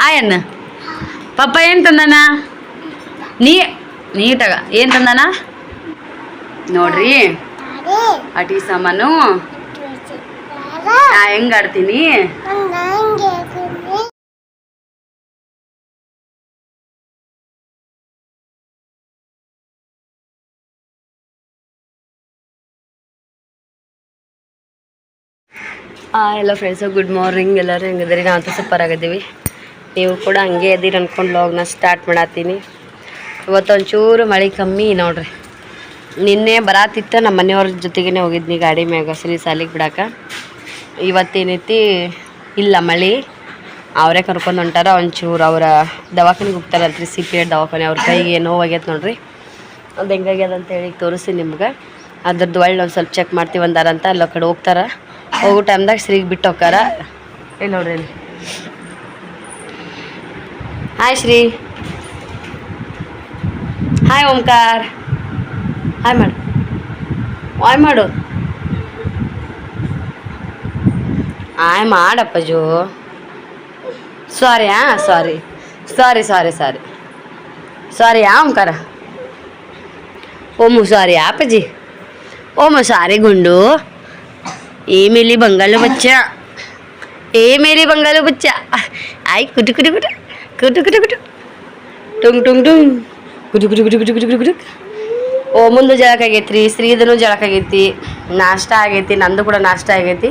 ಆಯನ್ನ ಪಪ್ಪ ಏನು ತಂದಾನ ನೀಟಾಗ ಏನು ತಂದಾನ ನೋಡ್ರಿ ಆಟಿ ಸಾಮಾನು ಹೆಂಗೆ ಆಡ್ತೀನಿ ಎಲ್ಲ ಫ್ರೆಂಡ್ಸು ಗುಡ್ ಮಾರ್ನಿಂಗ್. ಎಲ್ಲರೂ ಹೆಂಗಿದ್ರಿ? ನಾವಂತೂ ಸೂಪರ್ ಆಗಿದ್ದೀವಿ. ನೀವು ಕೂಡ ಹಂಗೆ ಇದ್ದೀರಿ ಅಂದ್ಕೊಂಡು ವ್ಲಾಗ್ನ ಸ್ಟಾರ್ಟ್ ಮಾಡತ್ತೀನಿ. ಇವತ್ತು ಒಂಚೂರು ಮಳೆ ಕಮ್ಮಿ ನೋಡ್ರಿ. ನಿನ್ನೆ ಬರಾತಿತ್ತು, ನಮ್ಮ ಮನೆಯವ್ರ ಜೊತೆಗೇ ಹೋಗಿದ್ನಿ ಗಾಡಿ ಮ್ಯಾಗ ಶ್ರೀ ಸಾಲಿಗೆ ಬಿಡಾಕ. ಇವತ್ತೇನೈತಿ ಇಲ್ಲ ಮಳೆ, ಅವರೇ ಕರ್ಕೊಂಡು ಹೊಂಟಾರ. ಒಂಚೂರು ಅವರ ದವಾಖಾನೆಗೆ ಹೋಗ್ತಾರಂತ್ರಿ, CPR ದವಾಖಾನೆ. ಅವ್ರ ಕೈಗೆ ನೋವಾಗೈತೆ ನೋಡ್ರಿ. ಅದು ಹೆಂಗಾಗ್ಯದ ಅಂತೇಳಿ ತೋರಿಸ್ತೀನಿ ನಿಮ್ಗೆ. ಅದ್ರದ್ದು ಒಳ್ಳೆ ಒಂದು ಸ್ವಲ್ಪ ಚೆಕ್ ಮಾಡ್ತೀವಿ ಅಂದಾರಂತ ಅಲ್ಲ ಕಡೆ ಹೋಗ್ತಾರ. ಹೋಗೋ ಟೈಮ್ದಾಗ ಶ್ರೀಗೆ ಬಿಟ್ಟು ಹೋಗಾರ. ಇಲ್ಲಿ ನೋಡ್ರಿ ಇಲ್ಲಿ. Hi Shri, hi Omkar, hi ಮಾಡು, ವಾಯ್ ಮಾಡು, ಹಾಯ್ ಮಾಡಪ್ಪಜು. ಸಾರಿ ಸಾರಿ ಸಾರಿ ಸಾರಿ ಸಾರಿ ಸಾರಿ ಓಂಕಾರ. ಓಮು ಸಾರಿ ಅಪ್ಪಾಜಿ, ಓಮು ಸಾರಿ ಗುಂಡು. ए मेरी बंगालो बच्चा, ए मेरी बंगालो बच्चा. आई कुटु कुटु कुटु कुटु कुटु कुटु टुंग टुंग टुंग कुटु कुटु कुटु कुटु कुटु कुटु. ಓ ಮುಂದೆ ಜಳಕಾಗೈತ್ರಿ, ಶ್ರೀದನು ಜಳಕಾಗೈತಿ, ನಾಷ್ಟ ಆಗೈತಿ, ನಂದು ಕೂಡ ನಾಷ್ಟ ಆಗೈತಿ.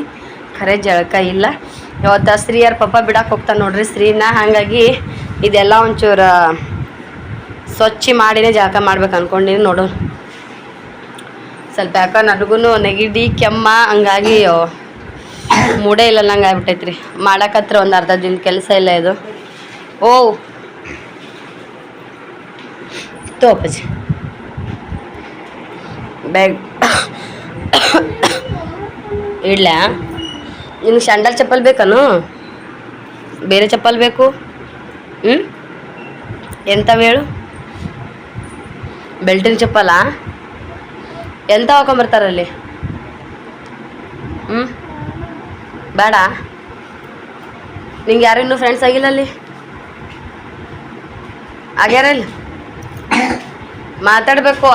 ಖರೆ ಜಳಕ ಇಲ್ಲ ಇವತ್ತು. ಶ್ರೀಯರ ಪಪ್ಪ ಬಿಡಕ್ಕೆ ಹೋಗ್ತಾನೆ ನೋಡ್ರಿ ಶ್ರೀನ. ಹಾಗಾಗಿ ಇದೆಲ್ಲ ಒಂಚೂರು ಸ್ವಚ್ಛ ಮಾಡಿನೇ ಜಳಕ ಮಾಡ್ಬೇಕು ಅಂದ್ಕೊಂಡಿನಿ. ನೋಡು ಸ್ವಲ್ಪ ಯಾಕೆ ನನಗೂ ನೆಗಡಿ ಕೆಮ್ಮ ಹಂಗಾಗಿ ಮೂಡೇ ಇಲ್ಲ ನಂಗೆ ಆಗ್ಬಿಟ್ಟೈತ್ರಿ. ಮಾಡಕತ್ರ ಒಂದು ಅರ್ಧ ದಿನ ಕೆಲಸ ಇಲ್ಲ ಇದು. ಓ ತೋಪಜಿ ಬ್ಯಾಗ್ ಇಡ್ಲ. ನಿಮ್ಗೆ ಸ್ಯಾಂಡಲ್ ಚಪ್ಪಲ್ ಬೇಕನು? ಬೇರೆ ಚಪ್ಪಲ್ ಬೇಕು? ಎಂಥವು ಹೇಳು? ಬೆಲ್ಟಿನ ಚಪ್ಪಲಾ? ಎಂತ ಹಾಕೊಂಬರ್ತಾರಲ್ಲಿ? ಬೇಡ. ನಿಂಗೆ ಯಾರು ಇನ್ನೂ ಫ್ರೆಂಡ್ಸ್ ಆಗಿಲ್ಲ ಅಲ್ಲಿ? ಆಗ್ಯಾರಲ್ಲ? ಮಾತಾಡಬೇಕು.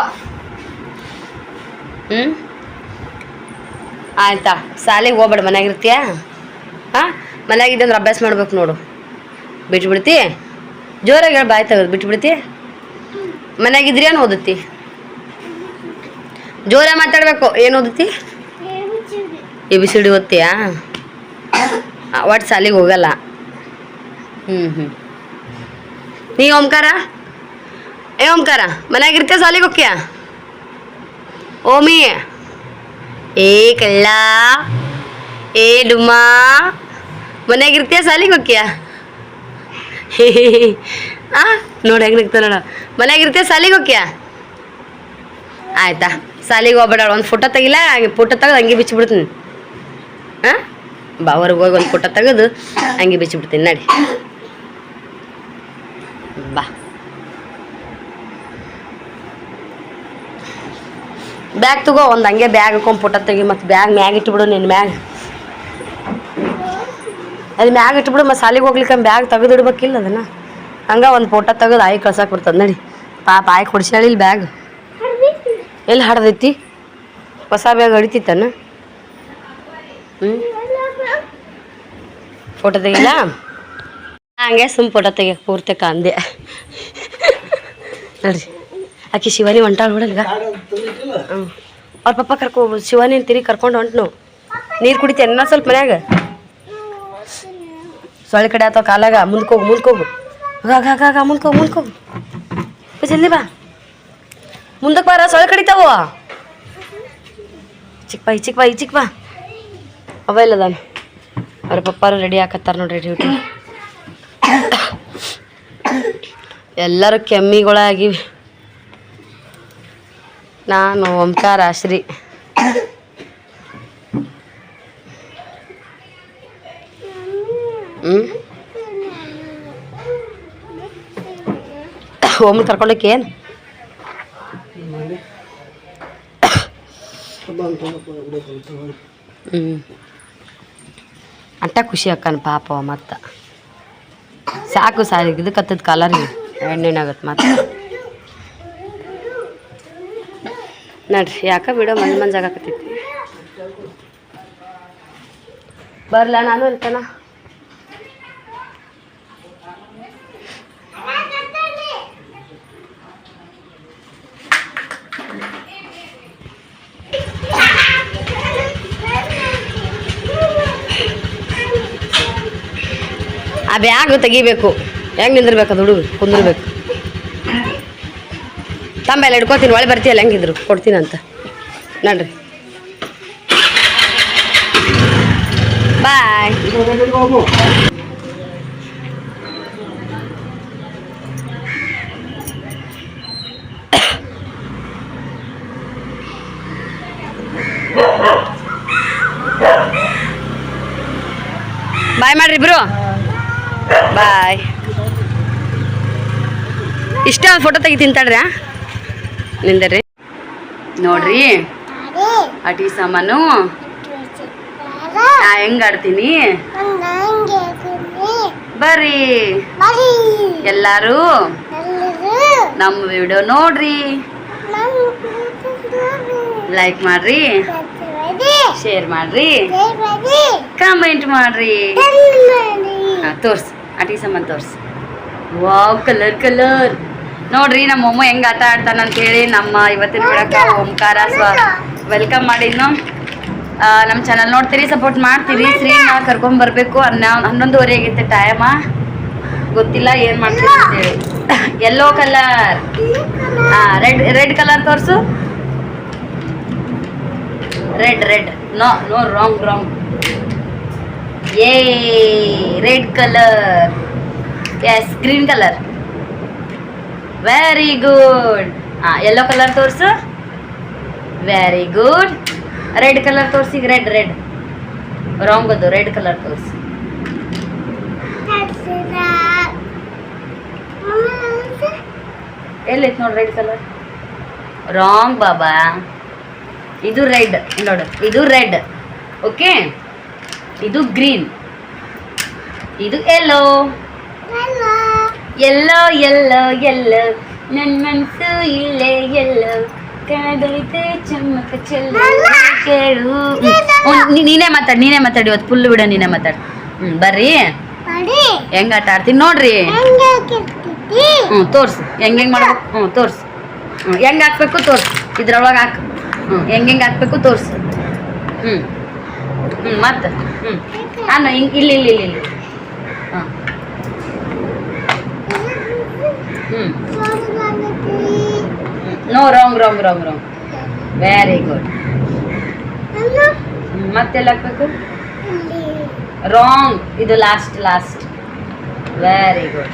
ಆಯ್ತಾ? ಶಾಲೆಗೆ ಹೋಗ್ಬೇಡ, ಮನ್ಯಾಗಿರ್ತೀಯ? ಹಾಂ, ಮನ್ಯಾಗಿದ್ದೆ ಅಂದ್ರೆ ಅಭ್ಯಾಸ ಮಾಡ್ಬೇಕು ನೋಡು. ಬಿಟ್ಬಿಡ್ತಿ? ಜೋರಾಗಿ ಹೇಳಿ, ಬಾಯ್ ತೆಗೆದು ಬಿಟ್ಬಿಡ್ತಿ? ಮನ್ಯಾಗಿದ್ರಿ ಏನು ಓದುತ್ತಿ? ಜೋರ ಮಾತಾಡ್ಬೇಕು. ಏನು ಓದುತ್ತಿ? ABCD ಓದ್ತೀಯಾ? ಒಟ್ಟು ಶಾಲಿಗೆ ಹೋಗಲ್ಲ. ನೀ ಓಂಕಾರ, ಓಂಕಾರ ಮನ್ಯಾಗಿರ್ತೀಯ ಶಾಲಿಗೆ ಹೋಗ್ತೀಯ? ಓಮಿ ಏ ಕಳ್ಳ, ಏ ಡುಮಾ, ಮನ್ಯಾಗಿರ್ತೀಯ ಶಾಲಿಗೆ ಹೋಗ್ತೀಯ? ನೋಡಿ ಹೆಂಗೆ ನಿಗ್ತಾನ ನೋಡ. ಮನ್ಯಾಗಿರ್ತೀಯ ಶಾಲಿಗೆ ಹೋಗ್ತೀಯ? ಆಯ್ತಾ? ಶಾಲಿಗೆ ಹೋಗ್ಬೇಡ. ಒಂದು ಫೋಟೋ ತೆಗಿಲ್ಲ, ಫೋಟೋ ತೆಗೆದು ಹಂಗೆ ಬಿಚ್ಚಿಬಿಡ್ತೀನಿ. ಹಾಂ ಬಾ, ಹೊರಗೆ ಹೋಗಿ ಒಂದು ಫೋಟೋ ತೆಗೆದು ಹಂಗೆ ಬಿಚ್ಚಿಬಿಡ್ತೀನಿ. ನಡಿ ಬಾ. ಬ್ಯಾಗ್ ತಗೋ, ಒಂದು ಹಂಗೆ ಬ್ಯಾಗ್ ಹಾಕೊಂಡು ಫೋಟೋ ತೆಗಿ. ಮತ್ತು ಬ್ಯಾಗ್ ಮ್ಯಾಗ ಇಟ್ಬಿಡು. ನಿನ್ನ ಮ್ಯಾಗ ಅದು ಮ್ಯಾಗ ಇಟ್ಬಿಡು. ಮತ್ತು ಶಾಲಿಗೆ ಹೋಗ್ಲಿಕ್ಕೆ ಬ್ಯಾಗ್ ತೆಗೆದು ಇಡ್ಬೇಕಿಲ್ಲ ಅದನ್ನು. ಹಂಗೆ ಒಂದು ಫೋಟೋ ತೆಗೆದು ಆಯ್ಕೆ ಕಳ್ಸಕ್ಕೆ ಬರ್ತದೆ. ನಡಿ ಪಾಪ, ಆಯ್ಕೆ ಹೊಡ್ಸ್ಯಾಳಿಲ್ಲ ಬ್ಯಾಗ್. ಎಲ್ಲಿ ಹಾಡ್ದೈತಿ? ಹೊಸ ಬ್ಯಾಗ್ ಹೊಡಿತಿತ್ತಾನ? ಫೋಟೋ ತೆಗಿಲ್ಲ? ಹಂಗೆ ಸುಮ್ಮ ಫೋಟೋ ತೆಗಿಯಕ್ಕೆ ಪೂರ್ತಕ ಅಂದೆ. ನೋಡ್ರಿ ಆಕೆ ಶಿವಾನಿ ಹೊಂಟಾಳ ಬಿಡಲ್ಗ. ಅವ್ರ ಪಪ್ಪ ಶಿವಾನಿ ತಿರುಗಿ ಕರ್ಕೊಂಡು ಹೊಂಟ್ನು. ನೀರು ಕುಡಿತೇನ ಸ್ವಲ್ಪ ಮನ್ಯಾಗ? ಸೊಳ್ಳೆ ಕಡೆ ಆತವ ಕಾಲಾಗ. ಮುಂದ್ಕೋಗು ಮುಂದ್ಕೋಗು, ಆಗ ಮುಂದ್ಕೋಗು ಮುಂದ್ಕೋಗು. ಜಲ್ದಿ ಬಾ, ಮುಂದಕ್ಕೆ ಬಾರ, ಸೊಳ್ಳೆ ಕಡಿತಾವ. ಚಿಕ್ಕ ಬಾ ಅವ ಇಲ್ಲದಾನ. ಅವ್ರ ಪಪ್ಪಾರು ರೆಡಿ ಹಾಕತ್ತಾರ ನೋಡ್ರಿ ಡ್ಯೂಟಿ. ಎಲ್ಲರೂ ಕೆಮ್ಮಿಗಳಾಗಿವಿ. ನಾನು ಓಂಕಾರ, ಶ್ರೀ. ಓಮನ್ ಕರ್ಕೊಂಡೋಕೆ ಏನು? ಅಟ್ಟ ಖುಷಿ ಅಕ್ಕನ ಪಾಪ. ಮತ್ತು ಸಾಕು ಸಾರಿ ಇದಕ್ಕತ್ತದ ಕಲರ್ ಎಣ್ಣೆನಾಗತ್ತೆ ಮಾತ್ರ ನೋಡ್ರಿ ಯಾಕ ಬಿಡೋ ಮಂಜಾಗತ್ತೈತಿ ಬರ್ಲ ನಾನು ಅಂತಾನ ಆ ಬ್ಯಾಗ್ ತೆಗಿಬೇಕು ಹೆಂಗೆ ನಿಂದಿರ್ಬೇಕು ಅದು ಹುಡುಗ ಕುಂದಿರ್ಬೇಕು ತಂಬೆಲ್ಲ ಹಿಡ್ಕೊತೀನಿ ಒಳ್ಳೆ ಬರ್ತೀಯಲ್ಲ ಹೆಂಗಿದ್ರು ಕೊಡ್ತೀನಂತ ನೋಡ್ರಿ ಬಾಯ್ ಬಾಯ್ ಮಾಡ್ರಿ ಇಬ್ರು ಬಾಯ್ ಇಷ್ಟ ಫೋಟೋ ತೆಗಿತೀನಿ ತಡ್ರಿ ನಿಂದರಿ ನೋಡ್ರಿ ಅಟಿ ಸಾಮಾನು ನಾ ಹೆಂಗ್ ಆಡ್ತೀನಿ ಬರ್ರಿ ಎಲ್ಲಾರು ನಮ್ಮ ವಿಡಿಯೋ ನೋಡ್ರಿ ಲೈಕ್ ಮಾಡ್ರಿ ಶೇರ್ ಮಾಡ್ರಿ ಕಮೆಂಟ್ ಮಾಡ್ರಿ ತೋರ್ಸ್ ಅಟಿ ಸಾಮಾನು ತೋರ್ಸ್ ವಾವ್ ಕಲರ್ ಕಲರ್ ನೋಡ್ರಿ ನಮ್ಮ ಅಮ್ಮ ಹೆಂಗ್ ಆಟ ಆಡ್ತಾನ ಅಂತ ಹೇಳಿ ನಮ್ಮ ಇವತ್ತಿನ ಬಿಡಕ ಓಂಕಾರ ವೆಲ್ಕಮ್ ಮಾಡಿದ್ನು ನಮ್ಮ ಚಾನಲ್ ನೋಡ್ತೀರಿ ಸಪೋರ್ಟ್ ಮಾಡ್ತೀರಿ ಶ್ರೀನ ಕರ್ಕೊಂಡ್ ಬರ್ಬೇಕು 11:30 ಆಗೈತೆ ಟೈಮ ಗೊತ್ತಿಲ್ಲ ಏನ್ ಮಾಡ್ತೀರಿ ಅಂತೇಳಿ ಯೆಲ್ಲೋ ಕಲರ್ ರೆಡ್ ಕಲರ್ ತೋರ್ಸು ರೆಡ್ ನೋ ನೋ ರಾಂಗ್ ಏ red colour yes green colour very good yellow colour ತೋರ್ಸು ವೆರಿ ಗುಡ್ ರೆಡ್ ಕಲರ್ ತೋರ್ಸಿ ರೆಡ್ ರಾಂಗ್ ಅದು ರೆಡ್ ಕಲರ್ ತೋರ್ಸಿ ಎಲ್ಲೈತೆ ನೋಡಿ ರೆಡ್ ಕಲರ್ ರಾಂಗ್ ಬಾಬಾ ಇದು ರೆಡ್ ನೋಡು ಇದು ರೆಡ್ ಓಕೆ ಇದು ಗ್ರೀನ್ ಇದು ಯೆಲ್ಲೋ ಎಲ್ಲೋ ಎಲ್ಲೋ ಎಲ್ಲೋ ನನ್ನ ಮನಸ್ಸು ಇಲ್ಲೇ ಎಲ್ಲೋ ಕಣದೈತೆ ಚಮ್ಮಕ ಚೆಲ್ಲ ಕೇಳು ನೀನೇ ಮಾತಾಡಿ ಇವತ್ತು ಫುಲ್ ಬಿಡ ನೀನೇ ಮಾತಾಡಿ ಬರ್ರಿ ಹೆಂಗ ಆಟ ಆಡ್ತೀನಿ ನೋಡ್ರಿ ತೋರ್ಸು ಹೆಂಗ್ ಮಾಡ್ಬೇಕು ತೋರ್ಸು ಹೆಂಗ್ ಹಾಕ್ಬೇಕು ತೋರ್ಸು ಇದ್ರೊಳಗೆ ಹಾಕು ಹೆಂಗ್ ಹಾಕ್ಬೇಕು ತೋರ್ಸು ಮತ್ತೆ ನಾನು ಹಿಂಗೆ ಇಲ್ಲಿ ಹಾಂ ನೋ ರಾಂಗ್ ವೆರಿ ಗುಡ್ ಮತ್ತೆಲ್ಲ ಹಾಕ್ಬೇಕು ರಾಂಗ್ ಇದು ಲಾಸ್ಟ್ ವೆರಿ ಗುಡ್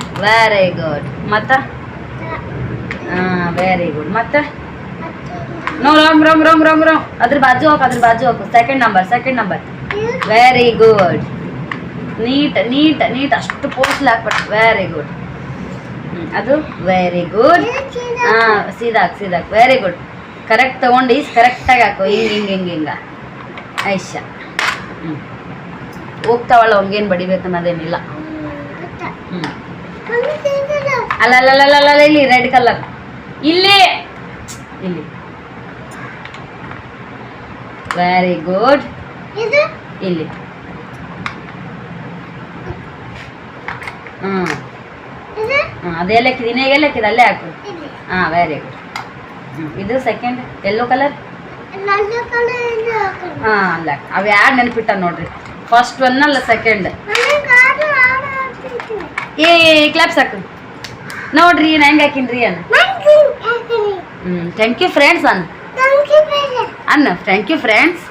ಮತ್ತೆ ವೆರಿ ಗುಡ್ ಮತ್ತೆ ನೋ ರಾಂಗ್ ಅದ್ರ ಬಾಜು ಹಾಕು second number very good neat ಅಷ್ಟು ಪೋಸ್ಟ್ಲಿ ಹಾಕ್ಬಿಟ್ಟು ವೆರಿ ಗುಡ್ ಅದು ವೆರಿ ಗುಡ್ ಸೀದಾಕ್ ವೆರಿ ಗುಡ್ ಕರೆಕ್ಟ್ ತಗೊಂಡು ಕರೆಕ್ಟಾಗಿ ಹಾಕು ಹಿಂಗ ಐಶಾ ಹೋಗ್ತಾವಳ ಹಂಗೇನು ಬಡಿಬೇಕು ಅನ್ನೋದೇನಿಲ್ಲ ಅಲ್ಲ ಇಲ್ಲಿ ರೆಡ್ ಕಲರ್ ಇಲ್ಲಿ ವೆರಿ ಗುಡ್ ಇಲ್ಲಿ ಅದೆಲ್ಲಕ್ಕಿದೆ ಇನ್ನೇಗೆಲ್ಲಕ್ಕಿದೆ ಅಲ್ಲೇ ಹಾಕು ವೆರಿ ಗುಡ್ ಇದು ಸೆಕೆಂಡ್ ಯೆಲ್ಲೋ ಕಲರ್ ಅಲ್ಲ ಅವು ಯಾರು ನೆನಪಿಟ್ಟ ನೋಡ್ರಿ ಫಸ್ಟ್ ಒನ್ ಅಲ್ಲ ಸೆಕೆಂಡ್ ಕ್ಲಾಪ್ಸ್ ಹಾಕು ನೋಡ್ರಿ ನಾ ಹೆಂಗೆ ಹಾಕಿನ್ರಿ ಥ್ಯಾಂಕ್ ಯು ಫ್ರೆಂಡ್ಸ್ ಅನ್ನ ಥ್ಯಾಂಕ್ ಯು ಫ್ರೆಂಡ್ಸ್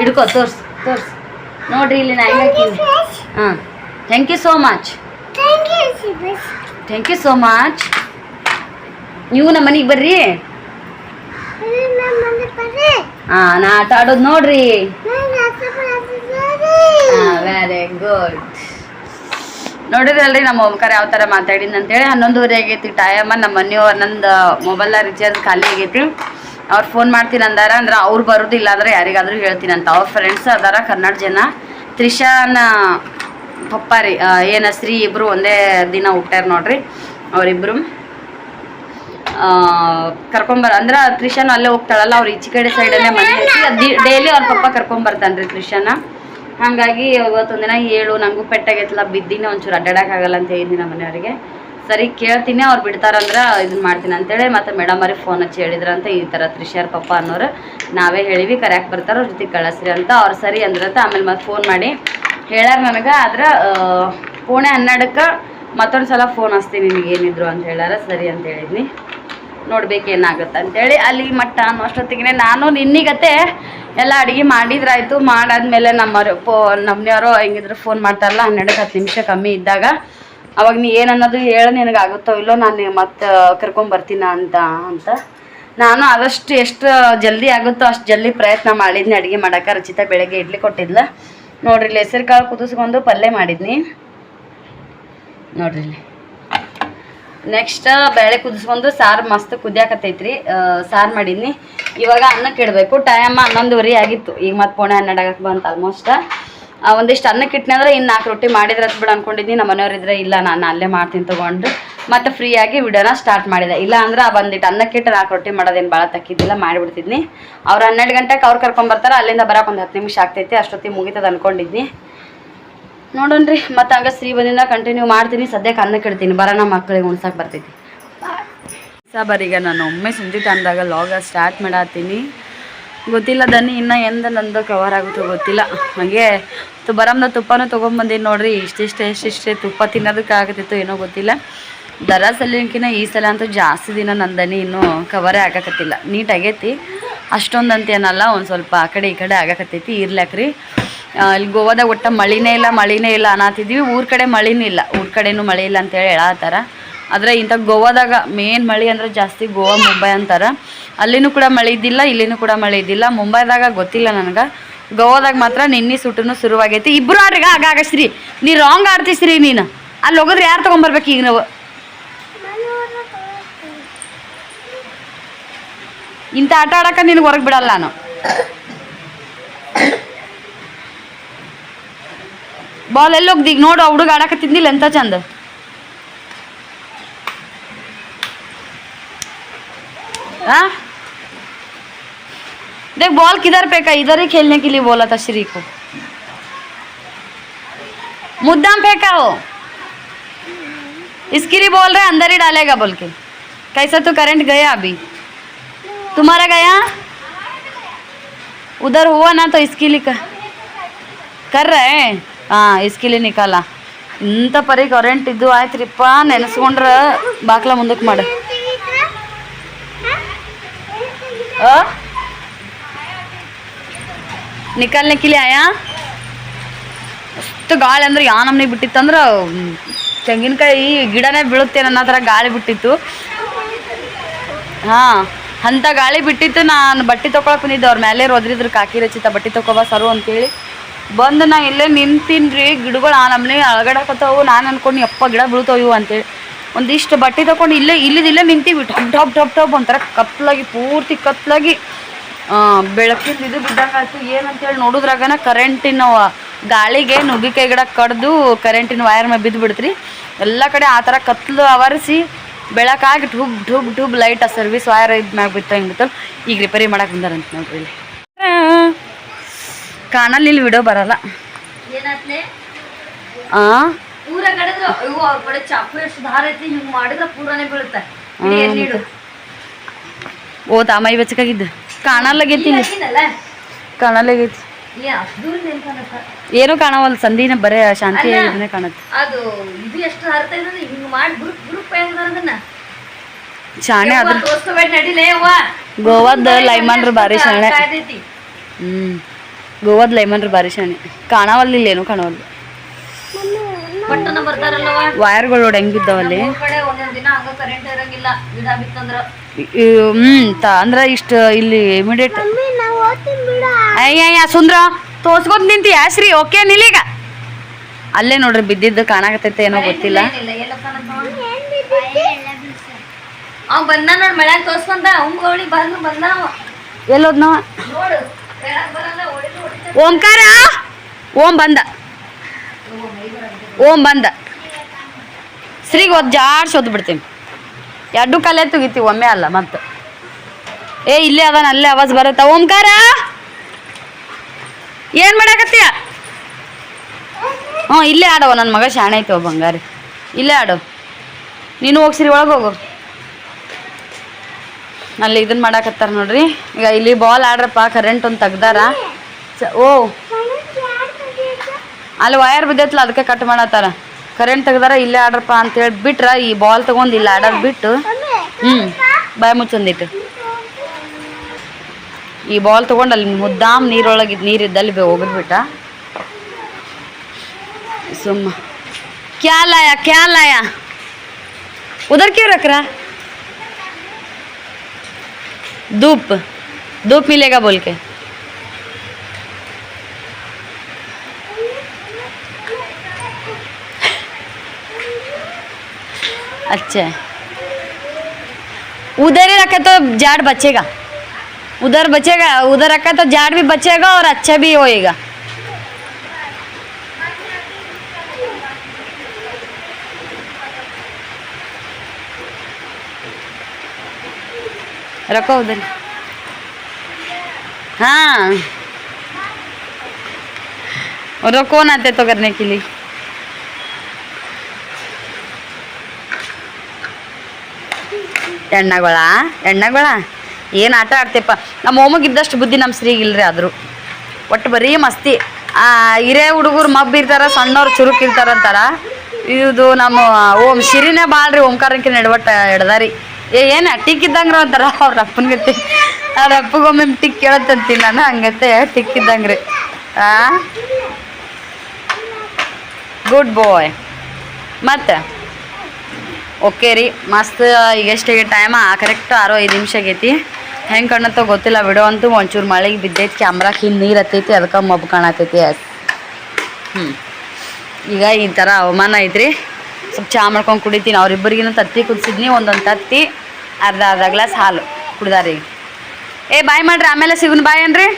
ಹಿಡ್ಕೋ ತೋರ್ಸ್ ನೋಡ್ರಿ ಇಲ್ಲಿ ನಾ ಹೆಂಗೆ ಹಾಕಿನಿ ಥ್ಯಾಂಕ್ ಯು ಸೋ ಮಚ್ ನೀವು ನಮ್ಮ ಮನೆಗೆ ಬರ್ರಿ ನಾ ಆಟ ಆಡೋದು ನೋಡ್ರಿ ವೆರಿ ಗುಡ್ ನೋಡಿದ್ರಲ್ರಿ ನಮ್ಮ ಓಂಕಾರ ಯಾವ ಥರ ಮಾತಾಡಿದ್ ಅಂತೇಳಿ 11:30 ಆಗೈತಿ ಟೈಮ್ ನಮ್ಮ ಮನೆಯವ್ರು ನಂದು ಮೊಬೈಲ್ ರಿಚಾರ್ಜ್ ಖಾಲಿ ಆಗೈತಿ ಅವ್ರು ಫೋನ್ ಮಾಡ್ತೀನಿ ಅಂದಾರ ಅಂದ್ರೆ ಅವ್ರು ಬರೋದಿಲ್ಲ ಅಂದ್ರೆ ಯಾರಿಗಾದ್ರೂ ಹೇಳ್ತೀನಿ ಅಂತ ಅವ್ರ ಫ್ರೆಂಡ್ಸ್ ಅದಾರ ಕನ್ನಡ ಜನ ತ್ರಿಷಾನ ಪಪ್ಪ ರೀ ಏನು ಶ್ರೀ ಇಬ್ಬರು ಒಂದೇ ದಿನ ಹುಟ್ಟ್ಯಾರ ನೋಡ್ರಿ. ಅವರಿಬ್ಬರು ಕರ್ಕೊಂಬರ ಅಂದ್ರೆ ತ್ರಿಷಾನು ಅಲ್ಲೇ ಹೋಗ್ತಾಳಲ್ಲ, ಅವ್ರು ಈಚೆ ಕಡೆ ಸೈಡಲ್ಲೇ ಮನೆ ಐತಿ. ಡೈಲಿ ಅವ್ರ ಪಪ್ಪ ಕರ್ಕೊಂಬರ್ತಾನೆ ರೀ ತ್ರಿಷಾನ. ಹಾಗಾಗಿ ಇವತ್ತೊಂದಿನ ಹೇಳು ನನಗೂ ಪೆಟ್ಟಾಗೈತಲ್ಲ, ಬಿದ್ದಿನ ಒಂಚೂರು ಅಡ್ಡಾಡಕ್ಕಾಗಲ್ಲ ಅಂತ ಹೇಳಿದ್ದೀನಿ ನಮ್ಮ ಮನೆಯವರಿಗೆ. ಸರಿ ಕೇಳ್ತೀನಿ, ಅವ್ರು ಬಿಡ್ತಾರಂದ್ರೆ ಇದನ್ನ ಮಾಡ್ತೀನಿ ಅಂತೇಳಿ ಮತ್ತು ಮೇಡಮ್ ಅವ್ರಿಗೆ ಫೋನ್ ಹಚ್ಚಿ ಹೇಳಿದ್ರಂತ ಈ ಥರ ತ್ರಿಷಾರ್ ಪಪ್ಪ ಅನ್ನೋರು ನಾವೇ ಹೇಳಿವಿ ಕರ್ಯಾಕೆ ಬರ್ತಾರೋ ಅವ್ರ ಜೊತೆ ಕಳಿಸ್ರಿ ಅಂತ. ಅವ್ರು ಸರಿ ಅಂದ್ರಂತ. ಆಮೇಲೆ ಮತ್ತೆ ಫೋನ್ ಮಾಡಿ ಹೇಳ್ಯಾರ ನನಗೆ. ಆದ್ರೆ 11:12 ಮತ್ತೊಂದು ಸಲ ಫೋನ್ ಹಚ್ತೀನಿ ನಿನಗೆ ಏನಿದ್ರು ಅಂತ ಹೇಳ್ಯಾರ. ಸರಿ ಅಂತ ಹೇಳಿದ್ನಿ, ನೋಡ್ಬೇಕು ಏನಾಗುತ್ತೆ ಅಂತೇಳಿ. ಅಲ್ಲಿ ಮಟ್ಟ ಅನ್ನೋ ಅಷ್ಟೊತ್ತಿಗೆ ನಾನು ನಿನ್ನಿಗತ್ತೆ ಎಲ್ಲ ಅಡುಗೆ ಮಾಡಿದ್ರಾಯ್ತು. ಮಾಡಾದ್ಮೇಲೆ ನಮ್ಮನೆಯವರು ಹೆಂಗಿದ್ರು ಫೋನ್ ಮಾಡ್ತಾರಲ್ಲ 12-10 ನಿಮಿಷ ಕಮ್ಮಿ ಇದ್ದಾಗ, ಅವಾಗ ನೀ ಏನನ್ನೋದು ಹೇಳು, ನಿನಗಾಗುತ್ತೋ ಇಲ್ಲೋ, ನಾನು ಮತ್ತೆ ಕರ್ಕೊಂಬರ್ತೀನ ಅಂತ ನಾನು ಆದಷ್ಟು ಎಷ್ಟು ಜಲ್ದಿ ಆಗುತ್ತೋ ಅಷ್ಟು ಜಲ್ದಿ ಪ್ರಯತ್ನ ಮಾಡಿದ್ನಿ ಅಡುಗೆ ಮಾಡೋಕೆ. ರಚಿತಾ ಬೆಳಗ್ಗೆ ಇಡ್ಲಿ ಕೊಟ್ಟಿದ್ಲ ನೋಡ್ರಿ. ಇಲ್ಲಿ ಹೆಸರು ಕಾಳು ಕುದಿಸ್ಕೊಂಡು ಪಲ್ಯ ಮಾಡಿದ್ನಿ ನೋಡ್ರಿ. ಇಲ್ಲಿ ನೆಕ್ಸ್ಟ್ ಬೇಳೆ ಕುದಿಸ್ಕೊಂಡು ಸಾರು ಮಸ್ತ್ ಕುದಿಯಾಕತ್ತೈತ್ರಿ. ಸಾರು ಮಾಡಿದ್ನಿ. ಇವಾಗ ಅನ್ನಕ್ಕೆ ಇಡಬೇಕು. ಟೈಮ್ 11:30 ಆಗಿತ್ತು. ಈಗ ಮತ್ತೆ 11:12 ಆಗಕ್ಕೆ ಬಂತು ಆಲ್ಮೋಸ್ಟ್. ಒಂದಿಷ್ಟು ಅನ್ನಕ್ಕೆ ಇಟ್ಟನೆ ಅಂದ್ರೆ ಇನ್ನು 4 ರೊಟ್ಟಿ ಮಾಡಿದ್ರೆ ಬಿಡು ಅಂದ್ಕೊಂಡಿದ್ನಿ. ನಮ್ಮ ಮನೆಯವ್ರಿದ್ರೆ ಇಲ್ಲ ನಾನು ಅಲ್ಲೇ ಮಾಡ್ತೀನಿ ತೊಗೊಂಡು ಮತ್ತೆ ಫ್ರೀಯಾಗಿ ವಿಡಿಯೋನ ಸ್ಟಾರ್ಟ್ ಮಾಡಿದೆ. ಇಲ್ಲ ಅಂದ್ರೆ ಬಂದಿಟ್ಟು ಅನ್ನಕ್ಕಿಟ್ಟು 4 ರೊಟ್ಟಿ ಮಾಡೋದೇನು ಭಾಳ ತಕ್ಕಿದ್ದಿಲ್ಲ, ಮಾಡಿಬಿಡ್ತಿದ್ನಿ. ಅವ್ರು 12 ಗಂಟೆಗೆ ಅವ್ರು ಕರ್ಕೊಂಬರ್ತಾರೆ. ಅಲ್ಲಿಂದ ಬರೋಕೆ ಒಂದು 10 ನಿಮಿಷ ಆಗ್ತೈತಿ. ಅಷ್ಟೊತ್ತಿಗೆ ಮುಗಿತದ ಅಂದ್ಕೊಂಡಿದ್ನಿ. ನೋಡೋಣ್ರಿ ಮತ್ತೆ ಹಂಗೆ ಶ್ರೀ ಬಂದಿಂದ ಕಂಟಿನ್ಯೂ ಮಾಡ್ತೀನಿ. ಸದ್ಯಕ್ಕೆ ಅನ್ನಕ್ಕೆ ಇಡ್ತೀನಿ, ಬರೋಣ ಮಕ್ಕಳಿಗೆ ಉಣ್ಸಕ್ಕೆ ಬರ್ತೈತಿ. ಬರೀಗ ನಾನು ಒಮ್ಮೆ ಸಂಜೆ ಟೈಮ್ದಾಗ ಲಾಗ ಸ್ಟಾರ್ಟ್ ಮಾಡತ್ತೀನಿ. ಗೊತ್ತಿಲ್ಲ ದನಿ ಇನ್ನೂ ಎಂದು ನಂದು ಕವರ್ ಆಗುತ್ತೋ ಗೊತ್ತಿಲ್ಲ. ಹಾಗೆ ಬರಮ್ದ ತುಪ್ಪನೂ ತೊಗೊಂಬಂದಿನಿ ನೋಡ್ರಿ. ಇಷ್ಟಿಷ್ಟೇ ತುಪ್ಪ ತಿನ್ನೋದಕ್ಕೆ ಆಗತ್ತಿತ್ತು ಏನೋ ಗೊತ್ತಿಲ್ಲ. ದರ ಸಲಿನಕಿನ ಈ ಸಲ ಅಂತೂ ಜಾಸ್ತಿ ದಿನ ನಂದನಿ ಇನ್ನೂ ಕವರೇ ಆಗಕತ್ತಿಲ್ಲ. ನೀಟ್ ಆಗೈತಿ, ಅಷ್ಟೊಂದು ಅಂತೇನಲ್ಲ, ಒಂದು ಸ್ವಲ್ಪ ಆ ಕಡೆ ಈ ಕಡೆ ಆಗಕತ್ತೈತಿ. ಇರ್ಲಾಕ್ರಿ ಇಲ್ಲಿ ಗೋವಾದಾಗ ಒಟ್ಟು ಮಳಿನೇ ಇಲ್ಲ ಅನ್ನತ್ತಿದ್ವಿ. ಊರ ಕಡೆ ಮಳಿನೂ ಇಲ್ಲ, ಊರ ಕಡೆನೂ ಮಳೆ ಇಲ್ಲ ಅಂತೇಳಿ ಹೇಳತ್ತಾರ. ಆದರೆ ಇಂಥ ಗೋವಾದಾಗ ಮೇನ್ ಮಳೆ ಅಂದ್ರೆ ಜಾಸ್ತಿ ಗೋವಾ ಮುಂಬೈ ಅಂತಾರೆ. ಅಲ್ಲಿನೂ ಕೂಡ ಮಳೆ ಇದ್ದಿಲ್ಲ, ಇಲ್ಲಿನೂ ಕೂಡ ಮಳೆ ಇದ್ದಿಲ್ಲ. ಮುಂಬೈದಾಗ ಗೊತ್ತಿಲ್ಲ ನನಗೆ, ಗೋವಾದಾಗ ಮಾತ್ರ ನಿನ್ನೆ ಸುಟ್ಟನು ಶುರುವಾಗೈತಿ. ಇಬ್ಬರು ಆಡ್ರಿಗ ಆಗಶ್ರೀ, ನೀ ರಾಂಗ್ ಆಡ್ತೀಸ್ರಿ. ನೀನು ಅಲ್ಲಿ ಹೋಗಿದ್ರೆ ಯಾರು ತೊಗೊಂಬರ್ಬೇಕು ಈಗ? ನಾವು ಇಂಥ ಆಟ ಆಡೋಕೆ ನಿನಗೆ ಹೊರಗೆ ಬಿಡಲ್ಲ ನಾನು. ಬಾಲ್ ಎಲ್ಲಿ ಹೋಗ್ದೀಗ ನೋಡು, ಹುಡುಗ ಆಡಕತ್ತಿದ್ದಿಲ್ಲ ಎಂತ ಚಂದ. हाँ देख बॉल किधर फेंका, इधर ही खेलने के लिए बोला था श्री को, मुद्दाम फेंका हो, इसके लिए बोल रहे अंदर ही डालेगा बोल के. कैसा तो करंट गया अभी तुम्हारा गया, उधर हुआ ना तो इसके लिए कर रहे हैं. हाँ इसके लिए निकाला. इंಥ ಪರಿ ಕರೆಂಟ್ ಇದ್ದು ಆಯ್ತ್ರಿಪ್ಪ, ನೆನೆಸ್ಕೊಂಡ್ರೆ ಬಾಕ್ಲ ಮುಂದಕ್ಕೆ ಮಾಡು. ನಿಕಾಲ್ನೆ ಕಿಲಿ ಆಯಾ. ಅಷ್ಟು ಗಾಳಿ ಅಂದ್ರೆ ಯಾ ನಮ್ನಿಗೆ ಬಿಟ್ಟಿತ್ತಂದ್ರೆ ತೆಂಗಿನಕಾಯಿ ಗಿಡನೇ ಬೀಳುತ್ತೇನೆ ಅನ್ನೋ ಥರ ಗಾಳಿ ಬಿಟ್ಟಿತ್ತು. ಹಾಂ ಅಂಥ ಗಾಳಿ ಬಿಟ್ಟಿತ್ತು. ನಾನು ಬಟ್ಟೆ ತೊಗೊಳಕ್ಕೆ ಬಂದಿದ್ದೆ, ಅವ್ರ ಮೇಲೆ ಒದ್ರಿದ್ರು ಕಾಕಿ ರಚಿತ ಬಟ್ಟೆ ತೊಗೊಬ ಸರು ಅಂತೇಳಿ ಬಂದು ನಾ ಇಲ್ಲೇ ನಿಂತೀನಿ ರೀ. ಗಿಡಗಳು ಆ ನಮ್ಮನೆ ಅಳಗಡಕತ್ತವು. ನಾನು ಅನ್ಕೊಂಡು ಯಪ್ಪ ಗಿಡ ಬೀಳ್ತಾವ ಇವು ಅಂತೇಳಿ ಒಂದಿಷ್ಟು ಬಟ್ಟೆ ತೊಗೊಂಡು ಇಲ್ಲೇ ನಿಂತೀವಿ. ಟಪ್ ಒಂಥರ ಕತ್ಲಾಗಿ, ಪೂರ್ತಿ ಕತ್ಲಾಗಿ ಬೆಳಕಿಂದ ಇದು ಬಿದ್ದಂಗೆ ಆಯ್ತು. ಏನಂತೇಳಿ ನೋಡಿದ್ರಾಗನ ಕರೆಂಟಿನ ಗಾಳಿಗೆ ನುಗ್ಗಿಕಾಯಿ ಗಿಡ ಕಡ್ದು ಕರೆಂಟಿನ ವೈರ್ ಮೇಲೆ ಬಿದ್ದು ಬಿಡ್ತ್ರಿ. ಎಲ್ಲ ಕಡೆ ಆ ಥರ ಕತ್ಲು ಆವರಿಸಿ ಬೆಳಕಾಗಿ ಢುಬ್ ಲೈಟ್ ಆ ಸರ್ವಿಸ್ ವೈರ್ ಇದು ಮ್ಯಾಗ ಬಿತ್ತು. ಹಿಂಗೆ ಬಿತ್ತಲ್ಲ. ಈಗ ರಿಪೇರಿ ಮಾಡಕ್ಕೆ ಬಂದಾರಂತ ನೋಡ್ರಿ. ಇಲ್ಲಿ ಕಾಣಲ್ಲಿ ಇಲ್ಲಿ ವಿಡಿಯೋ ಬರಲ್ಲ. ಓ ತಾಮೈ ಬೆಚ್ಚಕಾಗಿದ್ದು ಕಾಣಲ್ಲಾಗೈತಿ, ಕಾಣಲ್ಲಾಗೈತಿ, ಏನೂ ಕಾಣವಲ್ಲ. ಸಂಧಿನ ಬರೇ ಶಾಂತಿ ಇದನ್ನೇ ಕಾಣತ್ತೆ. ಶಾಣೆ ಅದ್ರ ಗೋವಾದ ಲೈಮನ್ರು ಭಾರಿ ಶಾಣೆ. ಗೋವಾದ ಲೈಮನ್ರು ಭಾರಿ ಶಾಣೆ. ಕಾಣವಲ್ಲ, ಇಲ್ಲೇನು ಕಾಣವಲ್ಲ. ವೈರ್ಗಳು ನೋಡಿ ಹೆಂಗಿದ್ದಾವಲ್ಲಿ. ಅಂದ್ರೆ ಇಷ್ಟು ಇಲ್ಲಿ ಇಮಿಡಿಯೇಟ್ ಅಯ್ಯ ಸುಂದ್ರ ತೋರ್ಸ್ಕೊತ ನಿಂತಿ ಯಾಶ್ರೀ. ಓಕೆ ನಿಲ್ಲೀಗ ಅಲ್ಲೇ ನೋಡ್ರಿ ಬಿದ್ದಿದ್ದು ಕಾಣಕತ್ತೈತೆ ಏನೋ ಗೊತ್ತಿಲ್ಲ. ಎಲ್ಲೋದ್ ನಾವ ಓಂಕಾರ ಓಂ ಬಂದ. ಓಂ ಬಂದ ಶ್ರೀಗೆ ಒಂದು ಜಾಡ್ಸಿ ಓದ್ ಬಿಡ್ತೀನಿ. ಎರಡು ಕಾಲೇ ತೆಗಿತೀವಿ ಒಮ್ಮೆ ಅಲ್ಲ ಮತ್ತೆ. ಇಲ್ಲೇ ಅದಾನ, ಅಲ್ಲೇ ಆವಾಜ್ ಬರುತ್ತ. ಓಂಕಾರ ಏನು ಮಾಡಾಕತ್ತೀಯ? ಹ್ಞೂ ಇಲ್ಲೇ ಆಡವ, ನನ್ನ ಮಗ ಶಾಣೆ ಐತವ ಬಂಗಾರಿ. ಇಲ್ಲೇ ಆಡು. ನೀನು ಹೋಗಿ ಶ್ರೀ ಒಳಗೆ ಹೋಗು. ಅಲ್ಲಿ ಇದನ್ನ ಮಾಡಾಕತ್ತಾರ ನೋಡ್ರಿ. ಈಗ ಇಲ್ಲಿ ಬಾಲ್ ಆಡ್ರಪ್ಪ, ಕರೆಂಟ್ ಒಂದು ತೆಗ್ದಾರ. ಓ ಅಲ್ಲಿ ವಯರ್ ಬಿದ್ದೈತ್ಲ, ಅದಕ್ಕೆ ಕಟ್ ಮಾಡತ್ತಾರ. ಕರೆಂಟ್ ತೆಗ್ದಾರ, ಇಲ್ಲೇ ಆಡ್ರಪ್ಪ ಅಂತೇಳಿ ಬಿಟ್ರ ಈ ಬಾಲ್ ತೊಗೊಂಡು ಇಲ್ಲಿ ಆಡೋದು ಬಿಟ್ಟು ಬಾಯ್ ಮುಚ್ಚಂದಿಟ್ಟು ಈ ಬಾಲ್ ತೊಗೊಂಡು ಅಲ್ಲಿ ಮುದ್ದಾಮ್ ನೀರಿದ್ದಲ್ಲಿ ಹೋಗಿದ್ಬಿಟ್ಟ. सुम्मा क्या लाया उधर क्यों रख रहा? धूप मिलेगा बोल के. अच्छा उधर ही रखा तो जाड़ बचेगा, उधर रखा तो जाड़ भी बचेगा और अच्छा भी होएगा. रखो उधर. हाँ और कौन आते तो करने के लिए. ಎಣ್ಣಗಳ ಏನು ಆಟ ಆಡ್ತೇಪ್ಪ. ನಮ್ಮ ಓಮಗಿದ್ದಷ್ಟು ಬುದ್ಧಿ ನಮ್ಮ ಶ್ರೀಗಿಲ್ರಿ. ಆದರೂ ಒಟ್ಟು ಬರೀ ಮಸ್ತಿ. ಹಿರೇ ಹುಡುಗರು ಮಬ್ಬಿರ್ತಾರ, ಸಣ್ಣವ್ರು ಚುರುಕಿರ್ತಾರಂತಾರ. ಇದು ನಮ್ಮ ಓಮ್ ಶಿರಿನೇ ಬಾಳ್ರಿ ಓಂಕಾರಕ್ಕೆ ನಡ್ವಟ್ಟ ಹಿಡ್ದಾರಿ. ಏನು ಟಿಕ್ಕಿದ್ದಂಗ್ರಿ ಅಂತಾರ ಅವ್ರ ಅಪ್ಪನ ಗತಿ. ಅವ್ರ ಅಪ್ಪಗೊಮ್ಮೆ ಟಿಕ್ ಕೇಳತ್ತಂತೀನಿ ನಾನು, ಹಂಗತ್ತೆ ಟಿಕ್ಕಿದ್ದಂಗ್ರಿ. ಗುಡ್ ಬಾಯ್. ಮತ್ತೆ ಓಕೆ ರೀ, ಮಸ್ತ್. ಈಗ ಎಷ್ಟಿಗೆ ಟೈಮ ಕರೆಕ್ಟ್ 6-5 ನಿಮಿಷ ಆಗೈತಿ. ಹೆಂಗೆ ಕಾಣತ್ತೋ ಗೊತ್ತಿಲ್ಲ. ವಿಡಿಯೋ ಅಂತೂ ಒಂಚೂರು ಮಳೆಗೆ ಬಿದ್ದೈತಿ, ಕ್ಯಾಮ್ರಾಕ್ಕೆ ಹಿಂದೆ ನೀರು ಹತ್ತೈತಿ, ಅದಕ್ಕೆ ಮಬ್ಬು ಕಾಣತೈತಿ. ಈಗ ಈ ಥರ ಅವಮಾನ ಐತ್ರಿ. ಸ್ವಲ್ಪ ಚಹಾ ಮಾಡ್ಕೊಂಡು ಕುಡಿತೀನಿ. ಅವ್ರಿಬ್ಬರಿಗಿನ ತತ್ತಿ ಕುದಿಸಿದ್ನಿ, ಒಂದೊಂದು ತತ್ತಿ ಅರ್ಧ ಗ್ಲಾಸ್ ಹಾಲು ಕುಡ್ದಾರಿ. ಬಾಯ್ ಮಾಡ್ರಿ, ಆಮೇಲೆ ಸಿಗುನ್. ಬಾಯ್ ಅನ್ರಿ